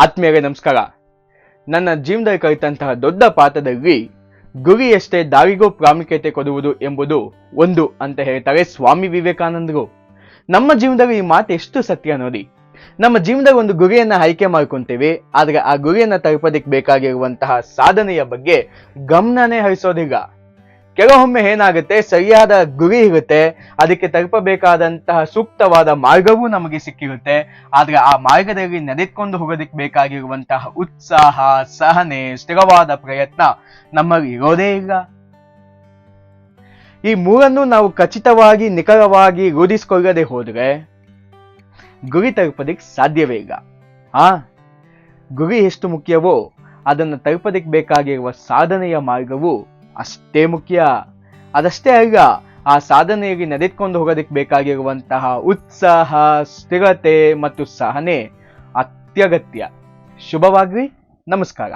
ಆತ್ಮೀಯರೇ ನಮಸ್ಕಾರ. ನನ್ನ ಜೀವನದಲ್ಲಿ ಕಲಿತಂತಹ ದೊಡ್ಡ ಪಾಠದಲ್ಲಿ ಗುರಿಯಷ್ಟೇ ದಾರಿಗೂ ಪ್ರಾಮುಖ್ಯತೆ ಕೊಡುವುದು ಎಂಬುದು ಒಂದು ಅಂತ ಹೇಳ್ತಾರೆ ಸ್ವಾಮಿ ವಿವೇಕಾನಂದರು. ನಮ್ಮ ಜೀವನದಲ್ಲಿ ಈ ಮಾತು ಎಷ್ಟು ಸತ್ಯ ನೋಡಿ. ನಮ್ಮ ಜೀವನದಲ್ಲಿ ಒಂದು ಗುರಿಯನ್ನ ಆಯ್ಕೆ ಮಾಡ್ಕೊಂತೇವೆ, ಆದ್ರೆ ಆ ಗುರಿಯನ್ನ ತಲುಪೋದಕ್ಕೆ ಬೇಕಾಗಿರುವಂತಹ ಸಾಧನೆಯ ಬಗ್ಗೆ ಗಮನನೇ ಹರಿಸೋದಿಲ್ಲ. ಕೆಲವೊಮ್ಮೆ ಏನಾಗುತ್ತೆ, ಸರಿಯಾದ ಗುರಿ ಇರುತ್ತೆ, ಅದಕ್ಕೆ ತಲುಪಬೇಕಾದಂತಹ ಸೂಕ್ತವಾದ ಮಾರ್ಗವೂ ನಮಗೆ ಸಿಕ್ಕಿರುತ್ತೆ, ಆದ್ರೆ ಆ ಮಾರ್ಗದಲ್ಲಿ ನಡೆದುಕೊಂಡು ಹೋಗೋದಕ್ಕೆ ಬೇಕಾಗಿರುವಂತಹ ಉತ್ಸಾಹ, ಸಹನೆ, ಸ್ಥಿರವಾದ ಪ್ರಯತ್ನ ನಮ್ಮಲ್ಲಿ ಇರೋದೇ ಇಲ್ಲ. ಈ ಮೂರನ್ನು ನಾವು ಖಚಿತವಾಗಿ ನಿಖರವಾಗಿ ರೂಢಿಸಿಕೊಳ್ಳದೆ ಹೋದ್ರೆ ಗುರಿ ತಲುಪೋದಕ್ಕೆ ಸಾಧ್ಯವೇ ಇಲ್ಲ. ಗುರಿ ಎಷ್ಟು ಮುಖ್ಯವೋ ಅದನ್ನು ತಲುಪೋದಕ್ಕೆ ಬೇಕಾಗಿರುವ ಸಾಧನೆಯ ಮಾರ್ಗವು ಅಷ್ಟೇ ಮುಖ್ಯ. ಅದಷ್ಟೇ ಅಲ್ಲ, ಆ ಸಾಧನೆಯಲ್ಲಿ ನಡೆದುಕೊಂಡು ಹೋಗೋದಕ್ಕೆ ಬೇಕಾಗಿರುವಂತಹ ಉತ್ಸಾಹ, ಸ್ಥಿರತೆ ಮತ್ತು ಸಹನೆ ಅತ್ಯಗತ್ಯ. ಶುಭವಾಗ್ಲಿ. ನಮಸ್ಕಾರ.